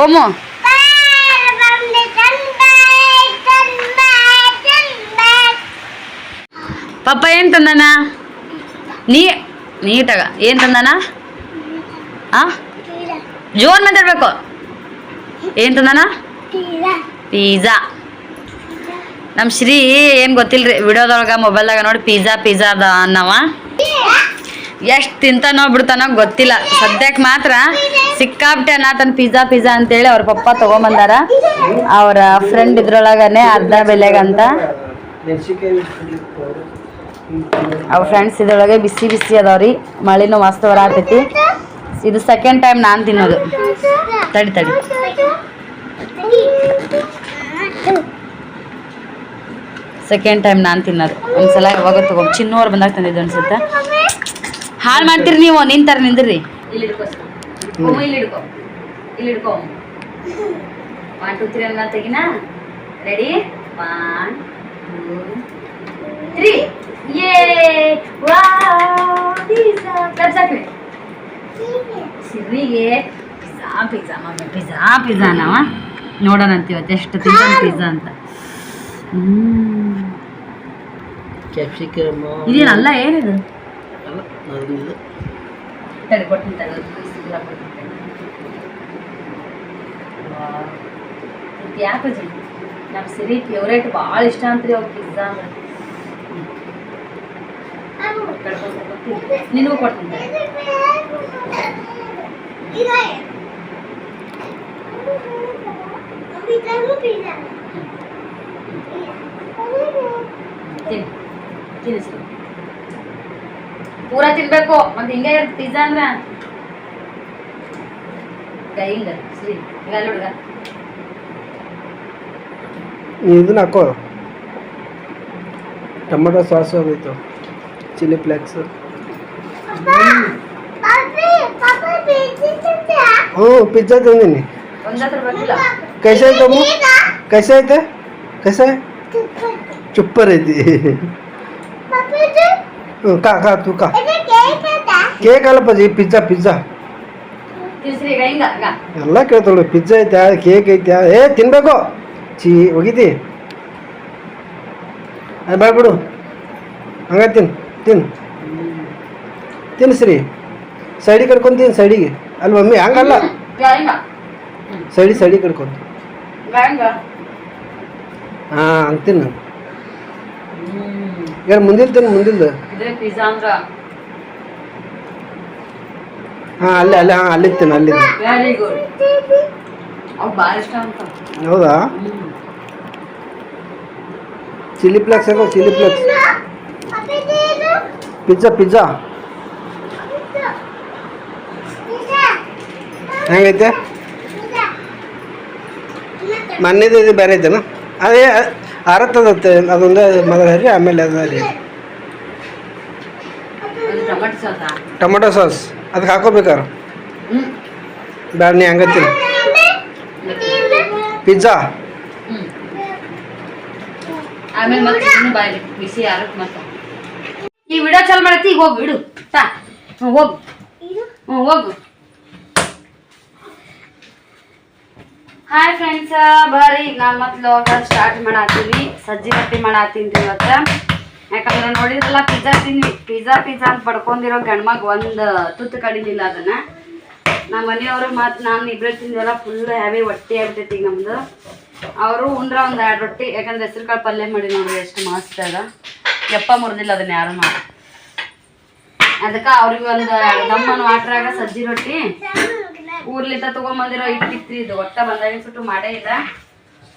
ಓಮು. ಪಪ್ಪ ಏನು ತಂದಾನ? ನೀಟಾಗ ಏನು ತಂದಾನ? ಜೋರ್ ಮಾತಾಡ್ಬೇಕು. ಏನು ತಂದಾನ? ಪಿಜ್ಜಾ. ನಮ್ಮ ಶ್ರೀ ಏನು ಗೊತ್ತಿಲ್ರಿ, ವಿಡಿಯೋದೊಳಗೆ ಮೊಬೈಲ್ದಾಗ ನೋಡಿ ಪಿಜ್ಜಾ ಅದ ಅನ್ನವ. ಎಷ್ಟು ತಿಂತಾನೋ ಬಿಡ್ತಾನೋ ಗೊತ್ತಿಲ್ಲ. ಸದ್ಯಕ್ಕೆ ಮಾತ್ರ ಸಿಕ್ಕಾಬಿಟ್ಟೆ ಅನ್ನತನ ಪಿಜ್ಜಾ ಅಂತೇಳಿ ಅವ್ರ ಪಪ್ಪ ತೊಗೊಂಬಂದಾರ. ಅವರ ಫ್ರೆಂಡ್ ಇದ್ರೊಳಗನೆ ಅರ್ಧ ಬೆಲೆಗಂತ. ಅವ್ರ ಫ್ರೆಂಡ್ಸ್ ಇದ್ರೊಳಗೆ ಬಿಸಿ ಅದಾವ್ರಿ. ಮಳಿನೂ ಮಸ್ತ್ ಬರತೈತಿ. ಇದು ಸೆಕೆಂಡ್ ಟೈಮ್ ನಾನು ತಿನ್ನೋದು. ತಡಿ ಸೆಕೆಂಡ್ ಟೈಮ್ ನಾನು ತಿನ್ನೋದು. ಒಂದ್ಸಲ ಯಾವಾಗ ತಗೋ ಚಿನ್ನೋರು ಬಂದಾಗ ತಂದಿದ್ದು ಅನ್ಸುತ್ತೆ. ಹಾಳು ಮಾಡ್ತೀರಿ ನೀವು. ನಿಂತಾರ ನಿಂದ್ರಿ. ಇಲ್ಲಿ ಹಿಡ್ಕೋ, ಇಲ್ಲಿ ಹಿಡ್ಕೋ. 1 2 3 ಅನ್ನ ತೆಗಿನಾ. ರೆಡಿ 1 2 3. ಯೇ ವಾವ್ ಪಿಜ್ಜಾ. ಕರ್ಸಾಕ್ರಿ ಸಿರ್ರಿಗೆ ಪಿಜ್ಜಾ ನಾವ ನೋಡೋಣ ಅಂತೀವತ್ತು ಎಷ್ಟು ತಿಂತಾನೆ ಪಿಜ್ಜಾ ಅಂತ. ಕ್ಯಾಪ್ಸಿಕಮ್ ಇದೇನಲ್ಲ, ಏನಿದು? ಯಾಕೆ ನಮ್ಮ ಸಿರಿ ಫೇವ್ರೇಟ್, ಭಾಳ ಇಷ್ಟ ಅಂತ್ರಿ ಅವ್ರು ಪಿಜ್ಜಾ ಅಂದ್ರೆ. ನಿನಗೂ ಕೊಡ್ತೀನಿ. ಪೂರಾ ತಿನ್ಬೇಕು ಮತ್ತೆ. ಹಿಂಗೆ ಪಿಜ್ಜಾ ಅಂದ್ರ ಹಿಂಗ ಸರಿ. ಈಗ ಹುಡುಗ ಇದನ್ನ ಹಾಕೋ. ಟೊಮೆಟೊ ಸಾಸ್ ಹೋಗಿತ್ತು, ಚಿಲ್ಲಿ ಫ್ಲೇಕ್ಸ್. ಪಿಜ್ಜಾ ತಂದೀನಿ. कैसे है तुम? कैसे है? कैसे है? चुप्पर रहती का तू का ಕೇಕ್ ಅಲ್ಲಪ್ಪ ಜಿ, ಪಿಜ್ಜಾ ಎಲ್ಲ ಕೇಳ್ತಾಳು. ಪಿಜ್ಜಾ ಐತೆ, ಕೇಕ್ ಐತೆ. ತಿನ್ಬೇಕು. ಹೋಗಿದ್ದಿ ಅದು ಬೇಡ ಬಿಡು, ಹಂಗ ತಿನ್ ಶ್ರೀ. ಸೈಡಿಗೆ ಕಡ್ಕೊಂತೀನಿ, ಸೈಡಿಗೆ ಅಲ್ಲಿ ಮಮ್ಮಿ ಹಂಗಲ್ಲ, ಸೈಡಿಗೆ ಕಡ್ಕೊಂಡು ಹಾಂ ಹಂಗೆ ತಿನ್ನು. ಯಾರು ಮುಂದಿಲ್ದು ಹಾಂ ಅಲ್ಲಿ ತಿನ್ನು, ಅಲ್ಲಿದ್ದು. ಹೌದಾ? ಚಿಲ್ಲಿ ಫ್ಲೇಕ್ಸ್ ಹಾಕೋ, ಚಿಲ್ಲಿ ಫ್ಲೇಕ್ಸ್. ಪಿಜ್ಜಾ ಹೆಂಗೈತೆ? ಮನೆದು ಇದು ಬೇರೆ ಐತೆನಾ? ಅದೇ ಅರತ್ತದತ್ತೆ, ಅದೊಂದೇ ಮೊದಲು ಹರಿ, ಆಮೇಲೆ ಅದು ಹರಿ. ಟೊಮೆಟೊ ಸಾಸ್ ಅದಕ್ಕೆ ಹಾಕೋಬೇಕಾರೆ ಬೇಡ, ನೀ ಹಂಗತ್ತೀನಿ. ಪಿಜ್ಜಾ ಈ ವಿಡಿಯೋ ಚಾಲು ಮಾಡತ್ತಿ, ಈಗ ಹೋಗಿ ಬಿಡು. ಹೋಗು ಹೋಗು. ಹಾಯ್ ಫ್ರೆಂಡ್ಸ್, ಬರ್ರಿ ಈಗ ನಾನು ಮತ್ತೆ ಲಾಗ್ ಸ್ಟಾರ್ಟ್ ಮಾಡತ್ತೀವಿ. ಸಜ್ಜಿ ರೊಟ್ಟಿ ಮಾಡತ್ತೀನಿ ಇವತ್ತು. ಯಾಕಂದ್ರೆ ನೋಡಿದ್ರಲ್ಲ, ಪಿಜ್ಜಾ ಅಂತ ಪಡ್ಕೊಂಡಿರೋ ಗಂಡ್ಮಗ ಒಂದು ತುತ್ತು ಕಡಿಲಿಲ್ಲ. ಅದನ್ನ ನಮ್ಮ ಮನೆಯವರು ಮತ್ತು ನಾನು ಇಬ್ಬರೇ ತಿಂದಿವಲ್ಲ, ಫುಲ್ ಹೆವಿ ಹೊಟ್ಟೆ ಆಗ್ಬಿಟ್ಟೈತಿ ಈಗ ನಮ್ದು. ಅವರು ಉಂಡ್ರ ಒಂದು 2 ರೊಟ್ಟಿ, ಯಾಕಂದ್ರೆ ಹೆಸರು ಕಾಳು ಪಲ್ಯ ಮಾಡಿ ನೋಡ್ರಿ ಎಷ್ಟು ಮಸ್ತ್ ಅದ. ಎಪ್ಪ ಮುರಿದಿಲ್ಲ ಅದನ್ನ ಯಾರು ಮಾಡಿ. ಅದಕ್ಕೆ ಅವ್ರಿಗೆ ಒಂದು ದಮ್ಮನ ವಾಟ್ರಾಗ ಸಜ್ಜಿ ರೊಟ್ಟಿ ಊರ್ಲಿಂದ ತೊಗೊಂಬಂದಿರೋ ಇಟ್ಟಿತ್ರಿ. ಇದು ಒಟ್ಟ ಬಂದಾಗಿನ ಸುಟ್ಟು ಮಾಡೇ ಇಲ್ಲ.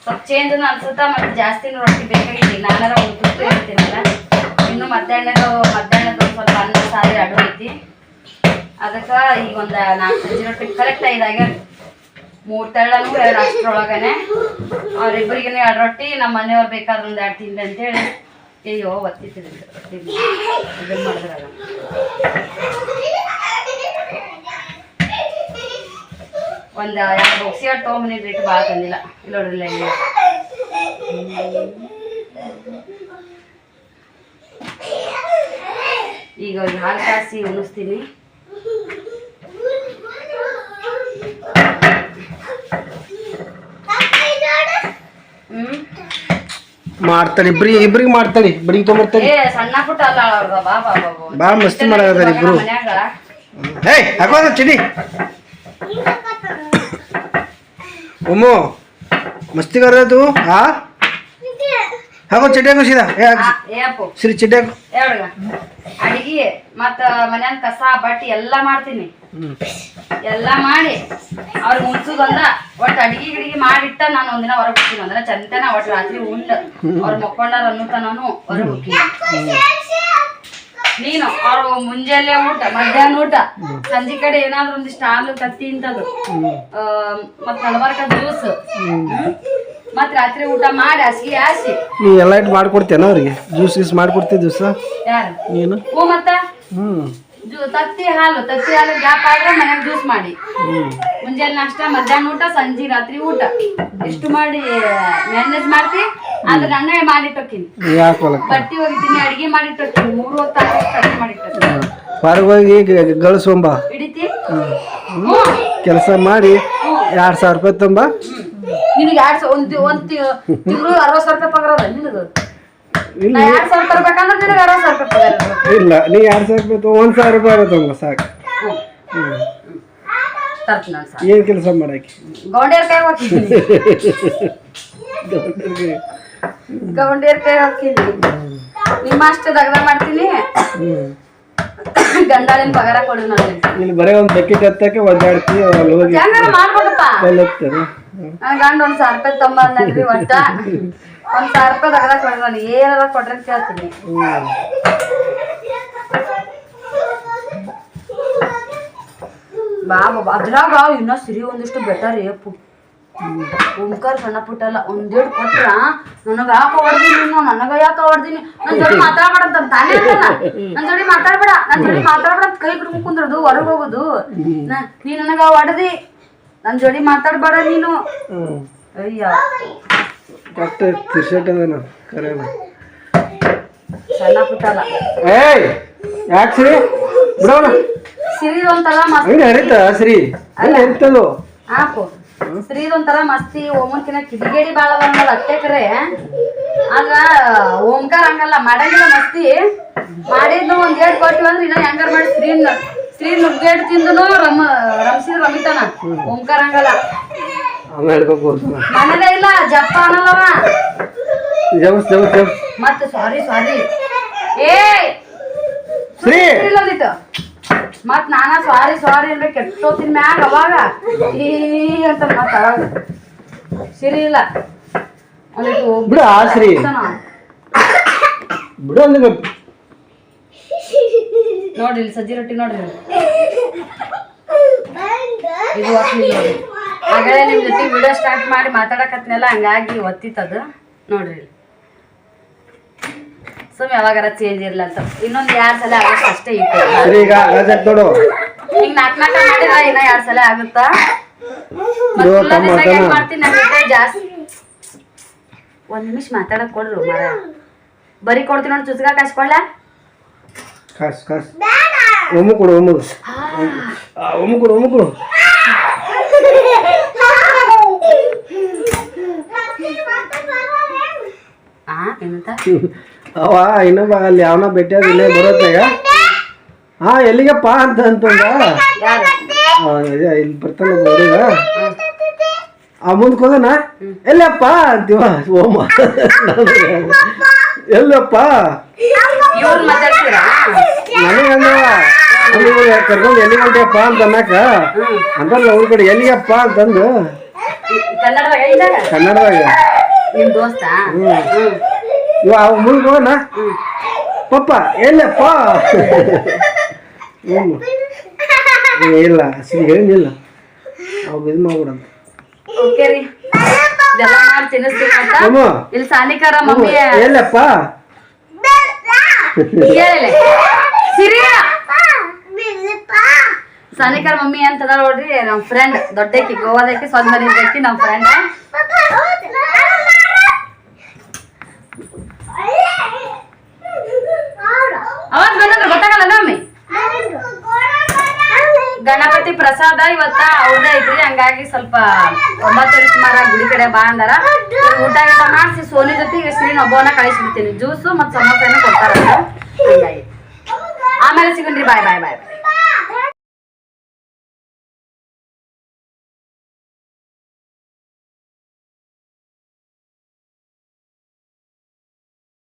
ಸ್ವಲ್ಪ ಚೇಂಜ್ ಅನ್ಸುತ್ತಾ, ಮತ್ತು ಜಾಸ್ತಿನೂ ರೊಟ್ಟಿ ಬೇಕಾಗಿತ್ತು. ನಾನಾರ ಒಂದು ತುತ್ತು ಹೇಳ್ತೀನಲ್ಲ. ಇನ್ನು ಮಧ್ಯಾಹ್ನದ ಒಂದು ಸ್ವಲ್ಪ ಅನ್ನ ಸಾರಿ ಅಡು ಐತಿ. ಅದಕ್ಕೆ ಈಗ ಒಂದು 4 ಸಜ್ಜಿ ರೊಟ್ಟಿ ಕರೆಕ್ಟ್ 5 ಆಗ್ಯಾವ. 3 ತೆಳ್ಳನು 2 ಅಷ್ಟರೊಳಗನೆ. ಅವ್ರಿಬ್ಬರಿಗೆ 2 ರೊಟ್ಟಿ, ನಮ್ಮ ಮನೆಯವ್ರು ಬೇಕಾದ್ರೆ ಒಂದು 2 ತಿಂಡಿ ಅಂತೇಳಿ. ಅಯ್ಯೋ ಒತ್ತಿತ್ತಿದ್ರು ಇದನ್ನು ಮಾಡಿದ್ರಲ್ಲ. ಒಂದು 2 ಬೊಕ್ಸಿ ಅಟ್ಟು ತೊಗೊಂಬಂದಿದ್ದು, ರೇಟ್ ಭಾಳ ತಂದಿಲ್ಲ. ಇಲ್ಲ ನೋಡ್ರಿಲ್ಲ, ಇಲ್ಲಿ ಈಗ ಹಾಲು ಕಾಸಿ ಉಣಿಸ್ತೀನಿ. ಮಾಡ್ತಾಳೆ ಇಬ್ರಿಗೆ ಮಾಡ್ತಾಳೆ, ಇಬ್ರಿಗೆ ತೊಗೊಂಬರ್ತಾಳೆ. ಸಣ್ಣ ಪುಟ್ಟ ಅಲ್ಲ, ಬಾ ಮಸ್ತಿ ಮಾಡಾಕತ್ತಾರ ಇಬ್ರು. ಏಯ್ ಹಾಕೋದ ಚಿಡಿ ಒಮ್ಮು ಮಸ್ತಿ ಕರ ತೂ. ಹಾ ಹಾಕೋ ಚಡ್ಡಿ ಹಾಕೋ ಸೀದಾ. ಸಿರಿ ಚಡ್ಡಿ ಹಾಕೋ. ಅಡಿಗೆ ಮತ್ತ ಮನ್ಯಾನ ಕಸ ಬಟ್ಟಿ ಎಲ್ಲಾ ಮಾಡ್ತೀನಿ. ಎಲ್ಲ ಮಾಡಿ ಅವ್ರಿಗೆ ಮುನ್ಸುದಂದ ಒಟ್ಟು ಅಡಿಗೆ ಮಾಡಿಟ್ಟ ನಾನು ಒಂದಿನ ಹೊರಗೆ ಹೋಗ್ತೀನಿ. ಅಂದ್ರೆ ಚಂತನ ಒಟ್ಟು ರಾತ್ರಿ ಉಂಡ ಅವ್ರು ಮಕ್ಕೊಂಡಾರ ಅನ್ನುತ್ತಾನು ಹೊರಗೆ ಹೋಗ್ತೀನಿ. ನೀನು ಅವ್ರು ಮುಂಜಾನೆ ಊಟ, ಮಧ್ಯಾಹ್ನ ಊಟ, ಸಂಜೆ ಕಡೆ ಏನಾದ್ರು ಒಂದಿಷ್ಟು ಹಾಲು ಕತ್ತಿ ಇಂತದ್ದು, ಮತ್ ನಲವರ್ಕ ಜ್ಯೂಸ್, ಮತ್ ರಾತ್ರಿ ಊಟ ಮಾಡಿ ಹಸಿಗೆ ಹಾಸಿ. ನೀ ಎಲ್ಲ ಇಟ್ಟು ಮಾಡ್ಕೊಡ್ತೇನ ಅವ್ರಿಗೆ? ಜ್ಯೂಸ್ ಮಾಡ್ಕೊಡ್ತೀವಿ ದಿವಸ ಯಾರು? ನೀನು? ಹ್ಞೂ ಮತ್ತ ತತ್ತಿ ಹಾಲು ಗ್ಯಾಪ್ ಆದ್ರೆ ಮನ್ಯಾಗ ಜ್ಯೂಸ್ ಮಾಡಿ ಮುಂಜಾನೆ ನಾಷ್ಟ, ಮಧ್ಯಾಹ್ನ ಊಟ, ಸಂಜೆ ರಾತ್ರಿ ಊಟ ಇಷ್ಟು ಮಾಡಿ ಮ್ಯಾನೇಜ್ ಮಾಡ್ತಿ. ಆದ್ರೆ ನನ್ನ ಮಾಡಿಟ್ಟೋಕಿನಿ, ಬಟ್ಟಿ ಹೋಗಿತೀನಿ, ಅಡಿಗೆ ಮಾಡಿಟ್ಟೋಕಿನಿ, 3 ಹೊತ್ತು ಅಡಿಗೆ ಮಾಡಿಟ್ಟೋಕಿನಿ. ಹೊರಗೆ ಹೋಗಿ ಗಳಿಸೊಂಬ ಹಿಡಿತಿ ಕೆಲಸ ಮಾಡಿ 2,000 ರೂಪಾಯಿ ತುಂಬ. ನಿನಗೆ 1 ತಿಂಗಳು 60,000 ರೂಪಾಯಿ ಪಗಾರ ಅದ ನಿನಗೆ. 2,000 ತರ್ಬೇಕಂದ್ರೆ ನಿನಗೆ 60,000 ರೂಪಾಯಿ ಪಗಾರ ಇಲ್ಲ. ನೀ 2,000 ರೂಪಾಯಿ 1,000 ರೂಪಾಯಿ ತಗೊಂಬ ಸಾಕು. ಏನ್ ಕೆಲಸ ಮಾಡಾಕಿ? ಗೌಂಡಿಯರ್ ಕೈ ಹಾಕಿದ್ದೀನಿ, ಗೌಂಡಿಯರ್ ಕೈ ಹಾಕಿದ್ದೀನಿ. ನಿಮ್ಮ ಅಷ್ಟು ದಗದ ಮಾಡ್ತೀನಿ. ಗಂಡಾಳಿನ ಪಗಾರ ಕೊಡು ನನಗೆ. ಇಲ್ಲಿ ಬರೀ ಒಂದು ಬಕೆಟ್ ಎತ್ತಕ್ಕೆ ಒದ್ದಾಡ್ತಿ. ಹೆಂಗಾರ ಮಾಡ್ಬೇಕಪ್ಪ. ನನ್ನ ಗಂಡ 1,000 ರೂಪಾಯಿ ತೊಂಬಂದ್ರಿ. ಒಟ್ಟ 1,000 ರೂಪಾಯಿ ದಗದ ಕೊಡು ನನಗೆ. ಏನಾರ ಕೊಡ್ರಿ ಅಂತ ಕೇಳ್ತೀನಿ. ಬಾಬಾ ಅದ್ರಾಗ ಇನ್ನೂ ಸಿರಿ ಒಂದಿಷ್ಟು ಬೆಟರ್ ಏಪು. ಓಂಕಾರ ಸಣ್ಣ ಪುಟ್ಟ ಅಲ್ಲ, 1-2 ಕೊಟ್ರ ನನಗೆ ಯಾಕೆ ಹೊಡ್ದೀನಿ ನೀನು, ನನಗೆ ಯಾಕೆ ಹೊಡ್ದೀನಿ, ನನ್ನ ಜೋಡಿ ಮಾತಾಡ್ಬೇಡ ಅಂತ ತಾನೇ ಅಂತಲ್ಲ. ನನ್ನ ಜೋಡಿ ಮಾತಾಡ್ಬೇಡ ಅಂತ ಕೈ ಬಿಡ್ಕೊಂಡು ಕುಂದ್ರದು, ಹೊರಗೆ ಹೋಗೋದು. ನೀ ನನಗೆ ಹೊಡೆದಿ, ನನ್ನ ಜೋಡಿ ಮಾತಾಡ್ಬೇಡ ನೀನು. ಅಯ್ಯ ಸಣ್ಣ ಪುಟ್ಟ ಅಲ್ಲ. ಯಾಕೆ ಸಿರಿ ಬಿಡೋಣ? ಸಿರಿದು ಒಂಥರ ಮಸ್ತಿ ಹರಿತ ಸಿರಿ ಹರಿತಲು ಹಾಕು. ಸಿರಿದು ಒಂಥರ ಮಸ್ತಿ. ಒಮ್ಮನ್ಕಿನ ಕಿಡಿಗೇಡಿ ಬಾಳ ಬಂದಲ್ಲ ಅಟ್ಟೆ ಕರೆ ಆದ್ರ ಓಂಕಾರ ಹಂಗಲ್ಲ ಮಾಡಂಗಿಲ್ಲ ಮಸ್ತಿ ಮಾಡಿದ್ನು ಒಂದ್ ಗೇಟ್ ಕೊಟ್ಟಿವಿ ಅಂದ್ರೆ ಇನ್ನ ಹೆಂಗಾರ ಮಾಡಿ ಸ್ತ್ರೀ ನುಗ್ಗೇಟ್ ತಿಂದನು ರಮಿಸಿದ್ ರಮಿತಾನ. ಓಂಕಾರ ಹಂಗಲ್ಲ ಮನೇಲೆ ಇಲ್ಲ ಜಪ್ಪ ಅನ್ನಲ್ಲವ ಮತ್ತೆ ಸಾರಿ ಏ ಇಲ್ಲದಿತ್ತು ಮತ್ ನಾನಾ ಸಾರಿ ಅನ್ಬೇಕು ಕೆಟ್ಟೋತಿನ ಮ್ಯಾಗ ಅವಾಗ ಈ ಅಂತ ಮತ್ತ ಅವಾಗ ಸರಿ ಇಲ್ಲ ಬಿಡು ಆಶ್ರೀ ಬಿಡು ನೋಡ್ರಿ ಇಲ್ಲಿ ಸಜ್ಜಿ ರೊಟ್ಟಿ ನೋಡ್ರಿ ಇದು ಒತ್ತಿಲ್ಲ ನೋಡ್ರಿ. ಆಗಲೇ ನಿಮ್ ಜೊತೆ ವಿಡಿಯೋ ಸ್ಟಾರ್ಟ್ ಮಾಡಿ ಮಾತಾಡಕತ್ನೆಲ್ಲ ಹಂಗಾಗಿ ಒತ್ತಿತ್ತದು ನೋಡ್ರಿ. ಸುಮ್ಮನೆ ಯಾವಾಗಾರ ಚೇಂಜ್ ಇರ್ಲ ಅಂತ ಇನ್ನೊಂದ್ 2 ಸಲ ಆಗುತ್ತೆ ಅಷ್ಟೇ. ಈಗ 4 ಮಾಡಿದ್ರ ಇನ್ನ 2 ಸಲ ಆಗುತ್ತಾ ಮಾಡ್ತೀನಿ ಜಾಸ್ತಿ. 1 ನಿಮಿಷ ಮಾತಾಡಕ್ ಕೊಡ್ರು ಮರ ಬರೀ ಕೊಡ್ತೀನಿ ನೋಡಿ. ಚುಚ್ಗ ಕಾಸ್ಕೊಡ್ಲ ಒಮ್ಮೆ ಕೊಡು ಎಂತ ಅವ ಇನ್ನೊಬ್ಬ ಅಲ್ಲಿ ಅವನ ಭೇಟಿಯಾದ ಇಲ್ಲೇ ಬರೋತ್ತಾಗ ಎಲ್ಲಿಗಪ್ಪ ಅಂತಂದ ಇಲ್ಲಿ ಬರ್ತಾನ ಹುಡುಗ ಮುಂದಕ್ಕೆ ಹೋದನ ಎಲ್ಲಪ್ಪ ಅಂತೀವ ಓಮ ಎಲ್ಲಪ್ಪ ನನಗಂದವ ಕರ್ಕೊಂಡು ಎಲ್ಲಿ ಹೊಂಟೆಯಪ್ಪ ಅಂತ ಅನ್ನಕ ಅಂತಲ್ಲ ಅವ್ರ ಕಡೆ ಎಲ್ಲಿಗಪ್ಪ ಅಂತಂದು ಕನ್ನಡದಾಗ ಇವ ಅವ ಮುಂದೆ ಹೋಗೋಣ ಪಪ್ಪ ಎಲ್ಲಪ್ಪ ಇಲ್ಲ ಸರಿ ಹೇಳಿಲ್ಲ ಅವಾಗ ಇದು ಮಾಡ್ಬಿಡಂತ ಇಲ್ಲಿ ಸಾನಿಕಾರ ಮಮ್ಮಿ ಎಲ್ಲಪ್ಪ ಸಾನಿಕಾರ ಮಮ್ಮಿ ಅಂತದ ನೋಡ್ರಿ ನಮ್ ಫ್ರೆಂಡ್ ದೊಡ್ಡಕಿ ಗೋವಾದಕಿ ಸ್ವಂತ ನಮ್ ಫ್ರೆಂಡ್. ಅವಾಗ ಬಂದ್ರೆ ಗೊತ್ತಾಗಲ್ಲ ಮಮ್ಮಿ ಗಣಪತಿ ಪ್ರಸಾದ ಇವತ್ತ ಅವ್ರದೇ ಐತ್ರಿ. ಹಂಗಾಗಿ ಸ್ವಲ್ಪ 9 ಸುಮಾರ ಗುಡಿ ಕಡೆ ಬಾ ಅಂದಾರ. ಊಟ ಮಾಡಿಸಿ ಸೋನಿ ಜೊತೆಗೆ ಶ್ರೀನ ಒಬ್ಬವನ್ನ ಕಳಿಸ್ಬಿಡ್ತೀನಿ. ಜ್ಯೂಸು ಮತ್ತು ಸಮೋಸೆನ ಕೊಡ್ತಾರ. ಹಂಗಾಗಿ ಆಮೇಲೆ ಸಿಗನ್ರಿ. ಬಾಯ್.